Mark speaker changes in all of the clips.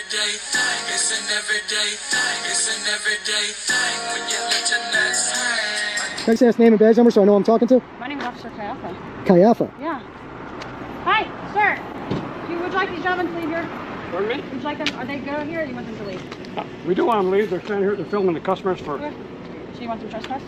Speaker 1: everyday thing. It's an everyday thing. It's an everyday thing when you let your nuts hang.
Speaker 2: Can I just ask name and badge number so I know who I'm talking to?
Speaker 3: My name is Officer Cashapp.
Speaker 2: Cashapp.
Speaker 3: Yeah. Hi, sir. Would you like these gentlemen to leave here?
Speaker 4: Pardon me?
Speaker 3: Would you like them? Are they good here or do you want them to leave?
Speaker 4: We do want them to leave. They're standing here. They're filming the customers for...
Speaker 3: Okay. So you want them trespass?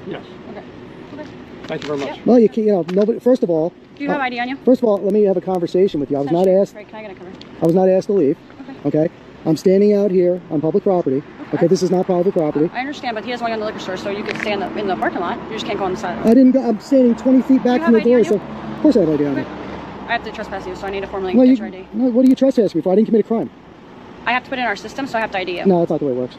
Speaker 4: Yes.
Speaker 3: Okay. Okay.
Speaker 4: Thank you very much.
Speaker 3: Yep.
Speaker 2: Well, you can't, nobody, first of all...
Speaker 3: Do you have ID on you?
Speaker 2: First of all, let me have a conversation with you. I was not asked...
Speaker 3: Right, can I get a cover?
Speaker 2: I was not asked to leave. Okay. I'm standing out here on public property. Okay, this is not private property.
Speaker 3: I understand, but he doesn't want you in the liquor store, so you could stay in the parking lot. You just can't go on the side.
Speaker 2: I didn't go... I'm standing 20 feet back from the door, so... Of course I have ID on me.
Speaker 3: I have to trespass you, so I need to formally
Speaker 2: Well,
Speaker 3: get your ID.
Speaker 2: No, what are you trespassing me for? I didn't commit a crime.
Speaker 3: I have to put it in our system, so I have to ID you.
Speaker 2: No, that's not the way it works.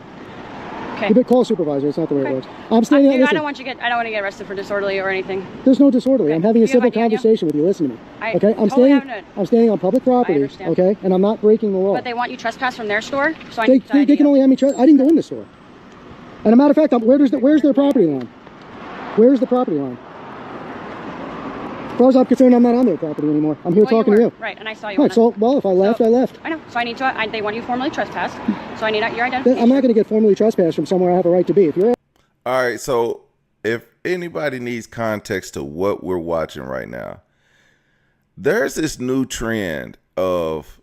Speaker 3: Okay.
Speaker 2: You call a supervisor. It's not the way it works. I'm standing out.
Speaker 3: I don't want to get arrested for disorderly or anything.
Speaker 2: There's no disorderly.
Speaker 3: Okay.
Speaker 2: I'm having a
Speaker 3: Do you have
Speaker 2: civil
Speaker 3: ID on you?
Speaker 2: conversation with you. Listen to me. Okay, I'm standing on public
Speaker 3: I
Speaker 2: property.
Speaker 3: understand.
Speaker 2: Okay, and I'm not breaking the law.
Speaker 3: But they want you trespass from their store, so I
Speaker 2: They
Speaker 3: need to ID
Speaker 2: can
Speaker 3: you.
Speaker 2: only have me. I didn't go in the store. And a matter of fact, where's their property line? Where's the property line? As far as I'm concerned, I'm not on their property anymore. I'm here talking to you.
Speaker 3: Right, and I saw you.
Speaker 2: Right, so, well, if I left, I left.
Speaker 3: I know. So I need to. They want you formally trespassed. So I need your identification.
Speaker 2: I'm not going to get formally trespassed from somewhere I have a right to be. If you're
Speaker 5: all right, so if anybody needs context to what we're watching right now, there's this new trend of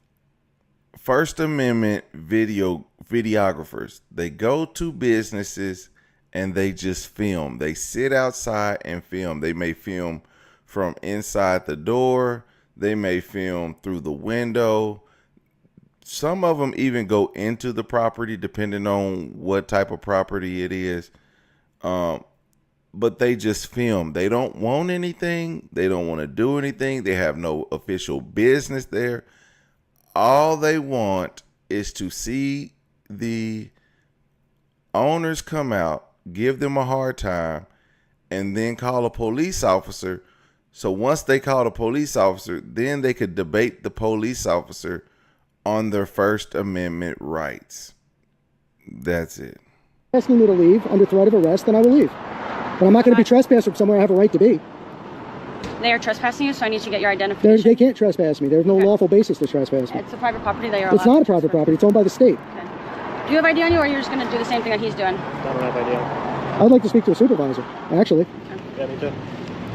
Speaker 5: First Amendment videographers. They go to businesses and they just film. They sit outside and film. They may film from inside the door. They may film through the window. Some of them even go into the property depending on what type of property it is. But they just film. They don't want anything. They don't want to do anything. They have no official business there. All they want is to see the owners come out, give them a hard time, and then call a police officer. So once they call a police officer, then they could debate the police officer on their First Amendment rights. That's it.
Speaker 2: asking me to leave under threat of arrest, then I will leave. But I'm not going to be trespassed from somewhere I have a right to be.
Speaker 3: They are trespassing you, so I need to get your identification.
Speaker 2: They can't trespass me. There's no lawful basis to trespass me.
Speaker 3: It's a private property. They are
Speaker 2: It's not a private property. It's owned by the state.
Speaker 3: Okay. Do you have ID on you, or you're just going to do the same thing that he's doing?
Speaker 4: I don't have idea.
Speaker 2: I would like to speak to a supervisor, actually.
Speaker 4: Yeah, me too.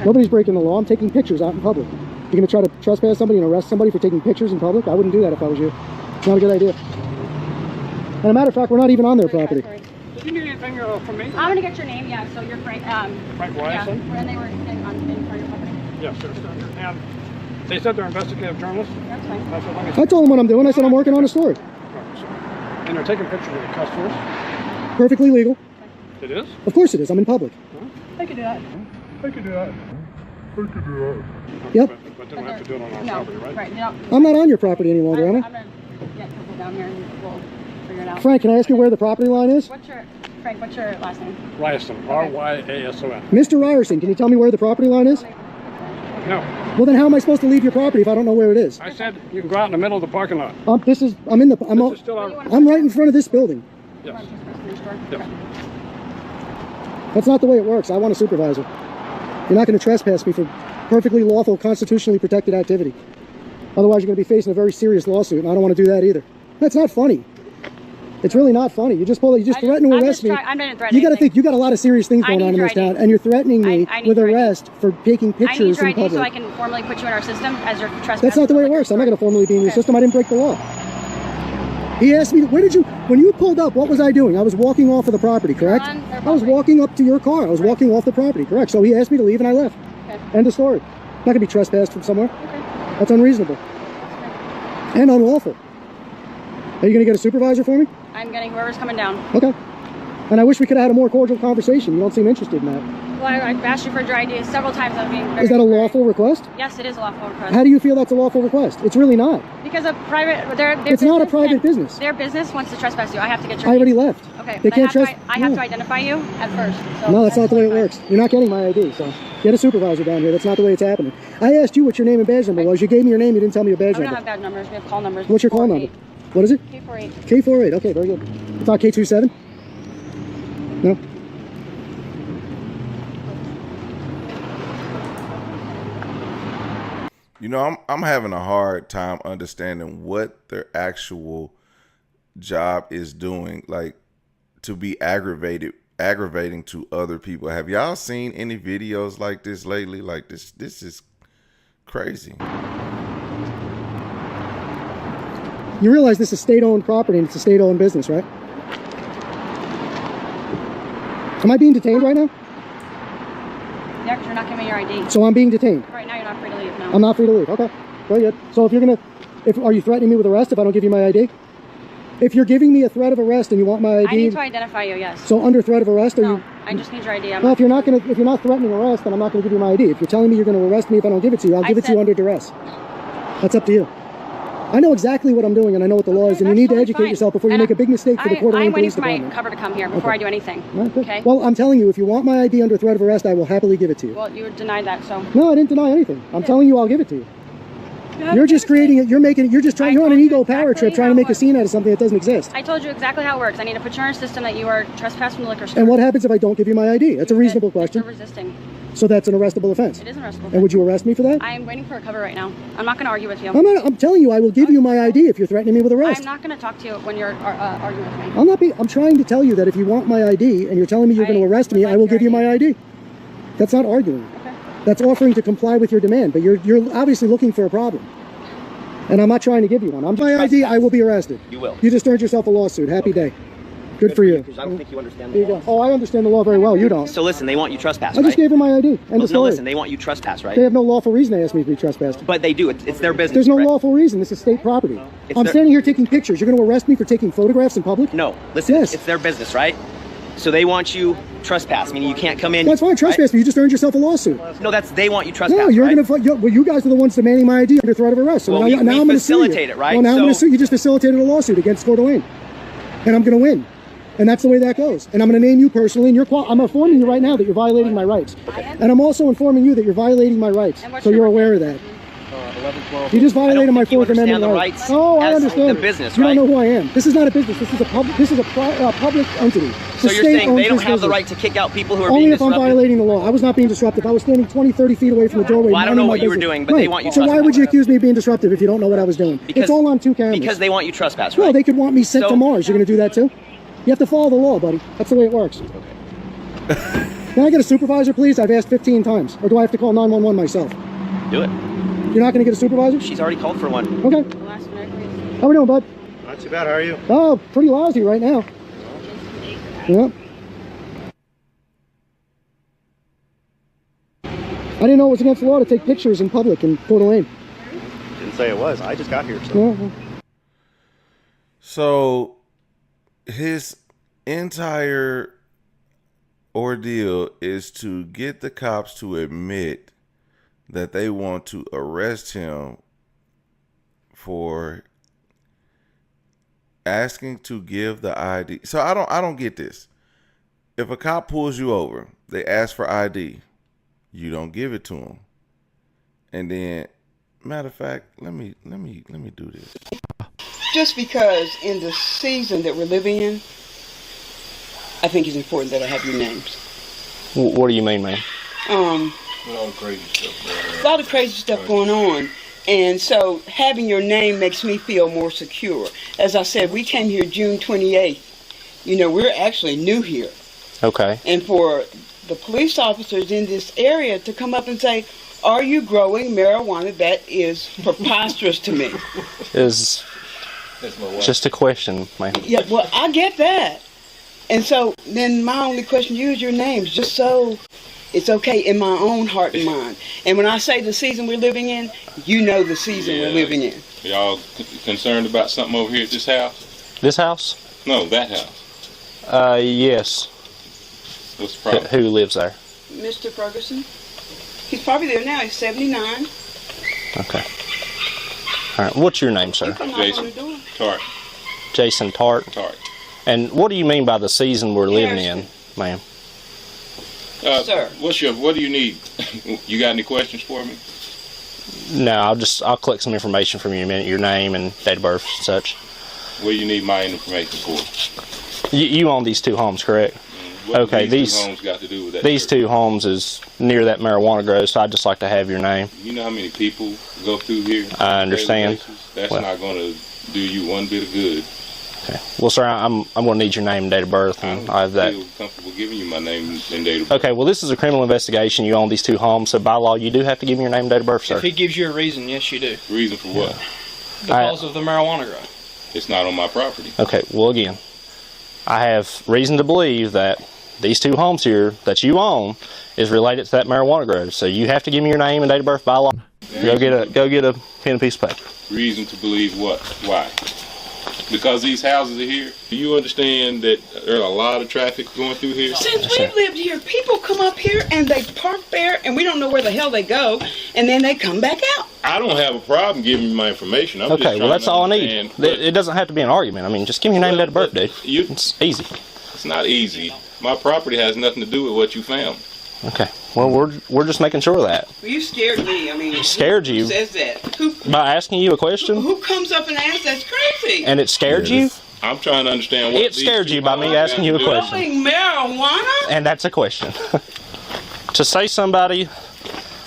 Speaker 2: Nobody's breaking the law. I'm taking pictures out in public. You're going to try to trespass somebody and arrest somebody for taking pictures in public? I wouldn't do that if I was you. It's not a good idea. And a matter of fact, we're not even on their property.
Speaker 4: Did you need anything from me?
Speaker 3: I'm going to get your name, yeah, so you're Frank.
Speaker 4: Frank
Speaker 3: Yeah,
Speaker 4: Wyson?
Speaker 3: and they were in front of your company.
Speaker 4: Yes, sir. And they said they're investigative journalists.
Speaker 3: That's fine.
Speaker 4: That's what
Speaker 2: I told them what I'm doing. I said I'm working on a story.
Speaker 4: And they're taking pictures of the customers.
Speaker 2: Perfectly legal.
Speaker 4: It is?
Speaker 2: Of course it is. I'm in public.
Speaker 3: I could do that.
Speaker 4: They could do that. They could do that.
Speaker 2: Yep.
Speaker 4: But they don't have to do it on our
Speaker 3: No,
Speaker 4: property, right?
Speaker 3: right. No.
Speaker 2: I'm not on your property any longer, am
Speaker 3: I'm
Speaker 2: I?
Speaker 3: going to get people down here and we'll figure it out.
Speaker 2: Frank, can I ask you where the property line is?
Speaker 3: Frank, what's your last name?
Speaker 4: Ryerson. R-Y-A-S-O-N.
Speaker 2: Mr. Ryerson, can you tell me where the property line is?
Speaker 4: No.
Speaker 2: Well, then how am I supposed to leave your property if I don't know where it is?
Speaker 4: I said you can go out in the middle of the parking lot.
Speaker 2: I'm right in front of this building.
Speaker 4: Yes.
Speaker 3: Yes.
Speaker 2: That's not the way it works. I want a supervisor. You're not going to trespass me for perfectly lawful, constitutionally protected activity. Otherwise, you're going to be facing a very serious lawsuit, and I don't want to do that either. That's not funny. It's really not funny. You just threaten to arrest me.
Speaker 3: I'm not threatening.
Speaker 2: You got to think. You got a lot of serious things going on in this town, and you're threatening me with arrest for taking pictures in
Speaker 3: I need your ID
Speaker 2: public.
Speaker 3: so I can formally put you in our system as your trespass.
Speaker 2: That's not the way it works. I'm not going to formally be in your system. I didn't break the law. He asked me, when you pulled up, what was I doing? I was walking off of the property, correct? I was walking up to your car. I was walking off the property, correct? So he asked me to leave and I left.
Speaker 3: Okay.
Speaker 2: End of story. I'm not going to be trespassed from somewhere.
Speaker 3: Okay.
Speaker 2: That's unreasonable. And unlawful. Are you going to get a supervisor for me?
Speaker 3: I'm getting whoever's coming down.
Speaker 2: Okay. And I wish we could have had a more cordial conversation. You don't seem interested in that.
Speaker 3: Well, I've asked you for your ID several times. I'm being very...
Speaker 2: Is that a lawful request?
Speaker 3: Yes, it is a lawful request.
Speaker 2: How do you feel that's a lawful request? It's really not.
Speaker 3: Because a private...
Speaker 2: It's not a private business.
Speaker 3: Their business wants to trespass you. I have to get your
Speaker 2: I already left.
Speaker 3: Okay.
Speaker 2: They can't
Speaker 3: I have to identify you at first. So
Speaker 2: no, that's not the way it works. You're not getting my ID, so get a supervisor down here. That's not the way it's happening. I asked you what your name and badge number was. You gave me your name. You didn't tell me your badge
Speaker 3: We
Speaker 2: number.
Speaker 3: don't have badge numbers. We have call numbers.
Speaker 2: What's your call number? What is it?
Speaker 3: K48.
Speaker 2: K48. Okay, very good. It's not K27? No?
Speaker 5: You know, I'm having a hard time understanding what their actual job is doing, like, to be aggravating to other people. Have y'all seen any videos like this lately? Like, this is crazy.
Speaker 2: You realize this is state-owned property and it's a state-owned business, right? Am I being detained right now?
Speaker 3: Yeah, because you're not giving me your ID.
Speaker 2: So I'm being detained.
Speaker 3: Right now, you're not free to leave. No.
Speaker 2: I'm not free to leave. Okay, very good. So if you're gonna, are you threatening me with arrest if I don't give you my ID? If you're giving me a threat of arrest and you want my ID,
Speaker 3: I need to identify you. Yes.
Speaker 2: So under threat of arrest,
Speaker 3: No, I just need your ID.
Speaker 2: Well, if you're not threatening arrest, then I'm not gonna give you my ID. If you're telling me you're gonna arrest me if I don't give it to you, I'll give it to you under duress. That's up to you. I know exactly what I'm doing and I know what the law is, and you need to educate yourself before you make a big mistake for the Coeur d'Alene Police Department.
Speaker 3: I'm waiting for my cover to come here before I do anything. Okay.
Speaker 2: Well, I'm telling you, if you want my ID under threat of arrest, I will happily give it to you.
Speaker 3: Well, you denied that, so.
Speaker 2: No, I didn't deny anything. I'm telling you, I'll give it to you. You're just creating it. You're making it. You're just trying. You're on an ego power trip, trying to make a scene out of something that doesn't exist.
Speaker 3: I told you exactly how it works. I need to put you in a system that you are trespassing from the liquor store.
Speaker 2: And what happens if I don't give you my ID? That's a reasonable question.
Speaker 3: You're resisting.
Speaker 2: So that's an arrestable offense.
Speaker 3: It is an arrestable offense.
Speaker 2: And would you arrest me for that?
Speaker 3: I am waiting for a cover right now. I'm not going to argue with you.
Speaker 2: I'm telling you, I will give you my ID if you're threatening me with arrest.
Speaker 3: I'm not going to talk to you when you're arguing with me.
Speaker 2: I'm trying to tell you that if you want my ID and you're telling me you're going to arrest me, I will give you my ID. That's not arguing.
Speaker 3: Okay.
Speaker 2: That's offering to comply with your demand. But you're obviously looking for a problem. And I'm not trying to give you one. I'm my ID, I will be arrested.
Speaker 6: You will.
Speaker 2: You just earned yourself a lawsuit. Happy day. Good for you.
Speaker 6: Because I don't think you understand the law.
Speaker 2: Oh, I understand the law very well. You don't.
Speaker 6: So listen, they want you trespassed,
Speaker 2: I just gave her my ID.
Speaker 6: No, listen, they want you trespassed, right?
Speaker 2: They have no lawful reason to ask me to be trespassed.
Speaker 6: But they do. It's their business.
Speaker 2: There's no
Speaker 6: right?
Speaker 2: lawful reason. This is state property.
Speaker 6: It's
Speaker 2: I'm
Speaker 6: their-
Speaker 2: standing here taking pictures. You're going to arrest me for taking photographs in public?
Speaker 6: No. Listen,
Speaker 2: Yes.
Speaker 6: it's their business, right? So they want you trespassed, meaning you can't come in.
Speaker 2: That's fine. Trespass, but you just earned yourself a lawsuit.
Speaker 6: No, they want you trespassed.
Speaker 2: No, you're
Speaker 6: right?
Speaker 2: going to. Well, you guys are the ones demanding my ID under threat of arrest. So
Speaker 6: Well,
Speaker 2: now,
Speaker 6: we
Speaker 2: I'm going to sue you.
Speaker 6: facilitate it, right?
Speaker 2: Well, now I'm
Speaker 6: So-
Speaker 2: going to sue you. Just facilitated a lawsuit against Coeur d'Alene, and I'm going to win. And that's the way that goes. And I'm going to name you personally, and I'm informing you right now that you're violating my rights. And I'm also informing you that you're violating my rights. So you're aware of that.
Speaker 6: 11, 12.
Speaker 2: You just violated my
Speaker 6: I don't think you
Speaker 2: Fourth Amendment
Speaker 6: understand the
Speaker 2: rights.
Speaker 6: rights
Speaker 2: Oh, I
Speaker 6: as
Speaker 2: understand.
Speaker 6: the business,
Speaker 2: You
Speaker 6: right?
Speaker 2: don't know who I am. This is not a business. This is a public. This is a public entity.
Speaker 6: So
Speaker 2: The
Speaker 6: you're
Speaker 2: state
Speaker 6: saying
Speaker 2: owns
Speaker 6: they don't
Speaker 2: this
Speaker 6: have the
Speaker 2: business.
Speaker 6: right to kick out people who are
Speaker 2: Only
Speaker 6: being
Speaker 2: if I'm
Speaker 6: disruptive?
Speaker 2: violating the law. I was not being disruptive. I was standing 20, 30 feet away from the doorway.
Speaker 6: Well, I don't know
Speaker 2: minding
Speaker 6: what
Speaker 2: my
Speaker 6: you were
Speaker 2: business.
Speaker 6: doing, but they want you
Speaker 2: So why
Speaker 6: trespassed.
Speaker 2: would you accuse me of being disruptive if you don't know what I was doing?
Speaker 6: Because-
Speaker 2: It's all on two cameras.
Speaker 6: Because they want you trespassed, right?
Speaker 2: Well, they could want me sent
Speaker 6: So-
Speaker 2: to Mars. You're going to do that too? You have to follow the law, buddy. That's the way it works. Can I get a supervisor, please? I've asked 15 times. Or do I have to call 911 myself?
Speaker 6: Do it.
Speaker 2: You're not going to get a supervisor?
Speaker 6: She's already called for one.
Speaker 2: Okay.
Speaker 3: The last minute, please.
Speaker 2: How we doing, bud?
Speaker 7: Not too bad, how are you?
Speaker 2: Oh, pretty lousy right now. Yeah. I didn't know it was against the law to take pictures in public in Coeur d'Alene.
Speaker 7: Didn't say it was. I just got here, so.
Speaker 2: Yeah.
Speaker 5: So his entire ordeal is to get the cops to admit that they want to arrest him for asking to give the ID. So I don't get this. If a cop pulls you over, they ask for ID, you don't give it to them. And then, matter of fact, let me do this.
Speaker 8: Just because in the season that we're living in, I think it's important that I have your names.
Speaker 9: What do you mean, man?
Speaker 8: A lot of crazy stuff going on. And so having your name makes me feel more secure. As I said, we came here June 28th. You know, we're actually new here.
Speaker 9: Okay.
Speaker 8: And for the police officers in this area to come up and say, are you growing marijuana? That is preposterous to me.
Speaker 9: Is just a question, man.
Speaker 8: Yeah, well, I get that. And so then my only question to you is your names, just so it's okay in my own heart and mind. And when I say the season we're living in, you know the season we're living in.
Speaker 10: Y'all concerned about something over here at this house?
Speaker 9: This house?
Speaker 10: No, that house.
Speaker 9: Yes.
Speaker 10: What's the problem?
Speaker 9: Who lives there?
Speaker 8: Mr. Ferguson. He's probably there now. He's 79.
Speaker 9: Okay. All right. What's your name, sir?
Speaker 8: You come knock on
Speaker 10: Jason
Speaker 8: the door.
Speaker 10: Tart.
Speaker 9: Jason Tart.
Speaker 10: Tart.
Speaker 9: And what do you mean by the season we're living in, ma'am?
Speaker 8: Sir.
Speaker 10: What do you need? You got any questions for me?
Speaker 9: No, I'll collect some information from you in a minute. Your name and date of birth and such.
Speaker 10: What do you need my information for?
Speaker 9: You own these two homes, correct?
Speaker 10: What do
Speaker 9: Okay,
Speaker 10: these two homes got to do with that?
Speaker 9: These two homes is near that marijuana grow, so I'd just like to have your name.
Speaker 10: You know how many people go through here?
Speaker 9: I understand.
Speaker 10: That's
Speaker 9: Well,
Speaker 10: not going to do you one bit of good.
Speaker 9: Okay. Well, sir, I'm going to need your name and date of birth, and I have that.
Speaker 10: feel comfortable giving you my name and date of birth.
Speaker 9: Okay. Well, this is a criminal investigation. You own these 2 homes, so by law, you do have to give me your name and date of birth, sir.
Speaker 4: If he gives you a reason, yes, you do.
Speaker 10: Reason for what?
Speaker 4: Because of the marijuana grow.
Speaker 10: It's not on my property.
Speaker 9: Okay. Well, again, I have reason to believe that these 2 homes here that you own is related to that marijuana grow. So you have to give me your name and date of birth by law. Go get a pen and piece of paper.
Speaker 10: Reason to believe what? Why? Because these houses are here. Do you understand that there's a lot of traffic going through here?
Speaker 8: Since we've lived here, people come up here and they park there, and we don't know where the hell they go, and then they come back out.
Speaker 10: I don't have a problem giving you my information. I'm just
Speaker 9: Okay, well,
Speaker 10: trying
Speaker 9: that's
Speaker 10: to
Speaker 9: all I need.
Speaker 10: understand what-
Speaker 9: It doesn't have to be an argument. I mean, just give me your name and date of birth, dude.
Speaker 10: You-
Speaker 9: It's easy.
Speaker 10: It's not easy. My property has nothing to do with what you found.
Speaker 9: Okay. Well, we're just making sure of that.
Speaker 8: Well, you scared me. I mean,
Speaker 9: Scared
Speaker 8: who
Speaker 9: you?
Speaker 8: says that? Who
Speaker 9: By asking you a question,
Speaker 8: who comes up and asks? That's crazy.
Speaker 9: and it scared you?
Speaker 10: I'm trying to understand what
Speaker 9: It
Speaker 10: these
Speaker 9: scared
Speaker 10: two
Speaker 9: you by me
Speaker 10: homes
Speaker 9: asking you a
Speaker 10: have to do.
Speaker 9: question.
Speaker 8: Growing marijuana?
Speaker 9: And that's a question. To say somebody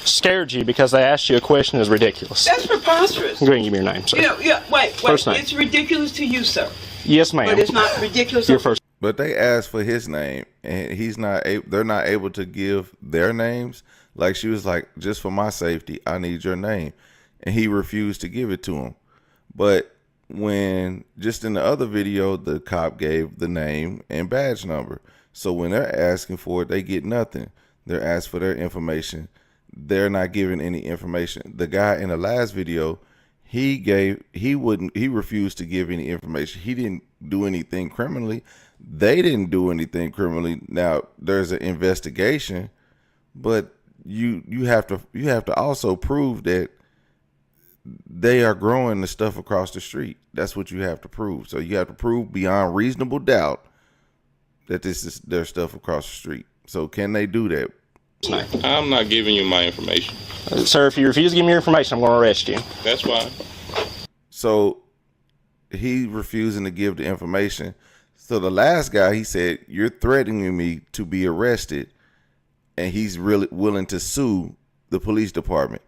Speaker 9: scared you because they asked you a question is ridiculous.
Speaker 8: That's preposterous.
Speaker 9: Go ahead and give me your name, sir.
Speaker 8: Wait.
Speaker 9: First name.
Speaker 8: It's ridiculous to you, sir.
Speaker 9: Yes, ma'am.
Speaker 8: But it's not ridiculous.
Speaker 9: Your first.
Speaker 5: But they asked for his name, and he's not. They're not able to give their names. Like she was like, just for my safety, I need your name, and he refused to give it to him. But when just in the other video, the cop gave the name and badge number. So when they're asking for it, they get nothing. They're asked for their information. They're not giving any information. The guy in the last video, he refused to give any information. He didn't do anything criminally. They didn't do anything criminally. Now there's an investigation, but you have to also prove that they are growing the stuff across the street. That's what you have to prove. So you have to prove beyond reasonable doubt that this is their stuff across the street. So can they do that?
Speaker 10: I'm not giving you my information.
Speaker 9: Sir, if you refuse to give me your information, I'm going to arrest you.
Speaker 10: That's fine.
Speaker 5: So he refusing to give the information. So the last guy, he said, you're threatening me to be arrested, and he's really willing to sue the police department.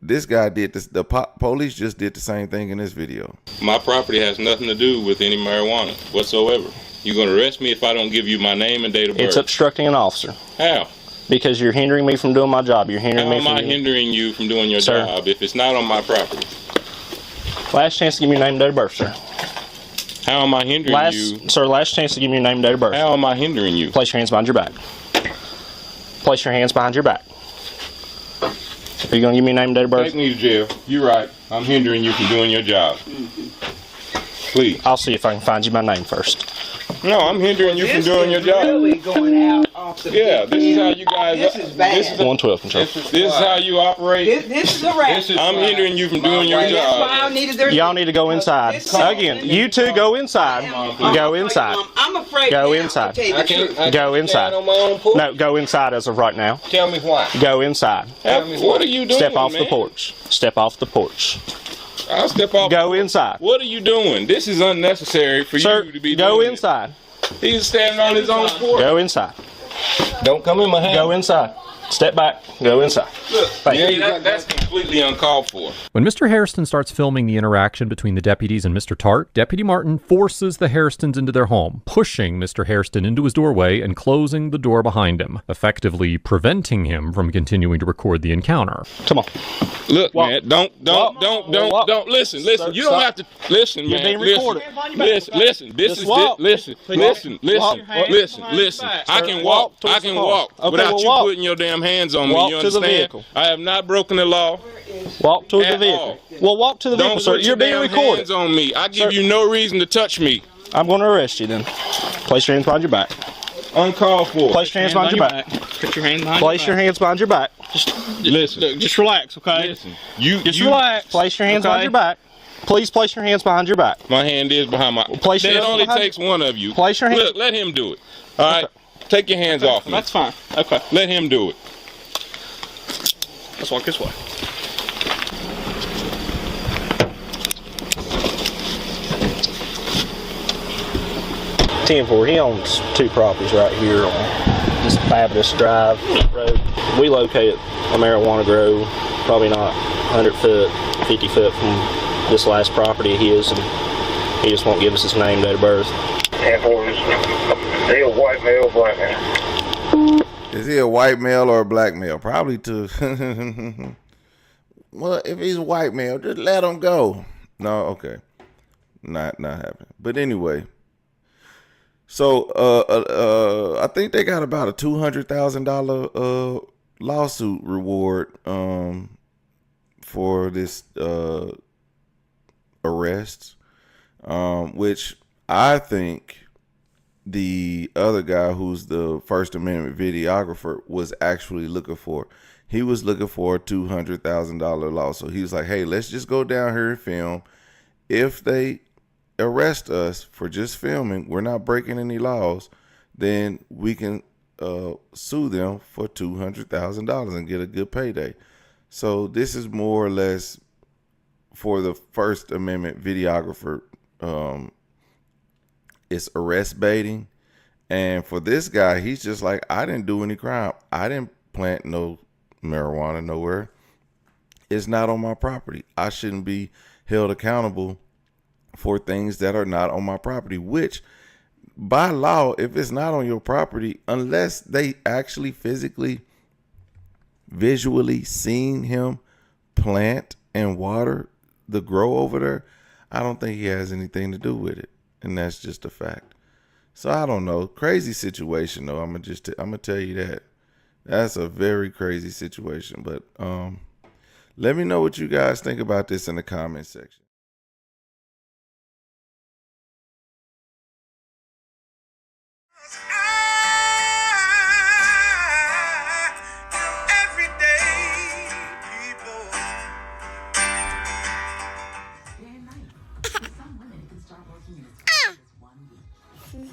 Speaker 5: This guy did this. The police just did the same thing in this video.
Speaker 10: My property has nothing to do with any marijuana whatsoever. You're going to arrest me if I don't give you my name and date of birth.
Speaker 9: It's obstructing an officer.
Speaker 10: How?
Speaker 9: Because you're hindering me from doing my job. You're hindering me
Speaker 10: How
Speaker 9: from...
Speaker 10: am I hindering you from doing your
Speaker 9: Sir.
Speaker 10: job if it's not on my property?
Speaker 9: Last chance to give me your name and date of birth, sir.
Speaker 10: How am I hindering you?
Speaker 9: Sir, last chance to give me your name and date of birth.
Speaker 10: How am I hindering you?
Speaker 9: Place your hands behind your back. Place your hands behind your back. Are you going to give me your name and date of birth?
Speaker 10: Take me to jail. You're right. I'm hindering you from doing your job. Please.
Speaker 9: I'll see if I can find you my name first.
Speaker 10: No, I'm hindering you from doing your job.
Speaker 8: Really going out off the
Speaker 10: Yeah, this is how you guys.
Speaker 8: This is bad.
Speaker 10: This is
Speaker 9: 112 control.
Speaker 10: This is how you operate.
Speaker 8: This is a wrap.
Speaker 10: I'm hindering you from doing your
Speaker 8: That's why I
Speaker 10: job.
Speaker 8: needed their.
Speaker 9: Y'all need to go inside. Again, you two go inside. Go inside.
Speaker 8: I'm afraid.
Speaker 9: Go
Speaker 8: now,
Speaker 9: inside.
Speaker 8: I'll tell you the truth.
Speaker 9: Go inside.
Speaker 10: On my own porch?
Speaker 9: No, go inside as of right now.
Speaker 10: Tell me why.
Speaker 9: Go inside.
Speaker 10: What are you doing,
Speaker 9: Step off
Speaker 10: man?
Speaker 9: the porch. Step off the porch.
Speaker 10: I'll step off.
Speaker 9: Go inside.
Speaker 10: What are you doing? This is unnecessary for
Speaker 9: Sir,
Speaker 10: you to be
Speaker 9: go
Speaker 10: doing.
Speaker 9: inside.
Speaker 10: He's standing on his own porch.
Speaker 9: Go inside.
Speaker 10: Don't come in my house.
Speaker 9: Go inside. Step back. Go inside.
Speaker 10: That's completely uncalled for.
Speaker 11: When Mr. Hairston starts filming the interaction between the deputies and Mr. Tart, Deputy Martin forces the Hairstons into their home, pushing Mr. Hairston into his doorway and closing the door behind him, effectively preventing him from continuing to record the encounter.
Speaker 9: Come on.
Speaker 10: Look,
Speaker 9: Walk.
Speaker 10: man, don't listen.
Speaker 9: Sir,
Speaker 10: You don't have to listen,
Speaker 9: You're
Speaker 10: man.
Speaker 9: being recorded.
Speaker 10: Listen. This
Speaker 9: Just
Speaker 10: is
Speaker 9: walk.
Speaker 10: listen. I can walk.
Speaker 9: towards
Speaker 10: I
Speaker 9: the
Speaker 10: can
Speaker 9: car.
Speaker 10: walk
Speaker 9: Okay,
Speaker 10: without
Speaker 9: well,
Speaker 10: you
Speaker 9: walk.
Speaker 10: putting your damn hands on me.
Speaker 9: Walk
Speaker 10: You
Speaker 9: to the
Speaker 10: understand?
Speaker 9: vehicle.
Speaker 10: I have not broken the law.
Speaker 9: Walk to the
Speaker 10: At
Speaker 9: vehicle.
Speaker 10: all.
Speaker 9: Well, walk to the vehicle,
Speaker 10: Don't
Speaker 9: sir.
Speaker 10: put
Speaker 9: You're
Speaker 10: your
Speaker 9: being
Speaker 10: damn
Speaker 9: recorded.
Speaker 10: hands on me. I give
Speaker 9: Sir.
Speaker 10: you no reason to touch me.
Speaker 9: I'm going to arrest you then. Place your hands behind your back.
Speaker 10: Uncalled for.
Speaker 9: Place your hands behind your back.
Speaker 4: Put your hands behind
Speaker 9: Place your hands behind your back.
Speaker 10: Listen.
Speaker 4: Just relax, okay?
Speaker 10: Listen.
Speaker 4: Just relax.
Speaker 9: Place your hands
Speaker 4: Okay.
Speaker 9: behind your back. Please place your hands behind your back.
Speaker 10: My hand is behind my.
Speaker 9: Place your
Speaker 10: It
Speaker 9: hands
Speaker 10: only
Speaker 9: behind-
Speaker 10: takes one of you.
Speaker 9: Place your hands-
Speaker 10: Look, let him do it. All right. Take your hands off me.
Speaker 4: That's fine. Okay.
Speaker 10: Let him do it.
Speaker 4: Let's walk this way.
Speaker 9: 10-4. He owns two properties right here on this Fabulous Drive road. We locate a marijuana grow, probably not 100 foot, 50 foot from this last property of his. And He just won't give us his name, date of birth.
Speaker 12: And is he a white male, black male?
Speaker 5: Is he a white male or a black male? Probably two. Well, if he's a white male, just let him go. No, okay. Not happening. But anyway. So I think they got about a $200,000 lawsuit reward for this arrest, which I think the other guy who's the First Amendment videographer was actually looking for. He was looking for a $200,000 loss. So he was like, hey, let's just go down here and film. If they arrest us for just filming, we're not breaking any laws, then we can sue them for $200,000 and get a good payday. So this is more or less for the First Amendment videographer. It's arrest baiting. And for this guy, he's just like, I didn't do any crime. I didn't plant no marijuana nowhere. It's not on my property. I shouldn't be held accountable for things that are not on my property, which by law, if it's not on your property, unless they actually physically, visually seen him plant and water the grow over there, I don't think he has anything to do with it. And that's just a fact. So I don't know. Crazy situation though. I'm gonna tell you that. That's a very crazy situation. But let me know what you guys think about this in the comment section.
Speaker 1: Day and night. For some women, it can start working in as quick as 1 week.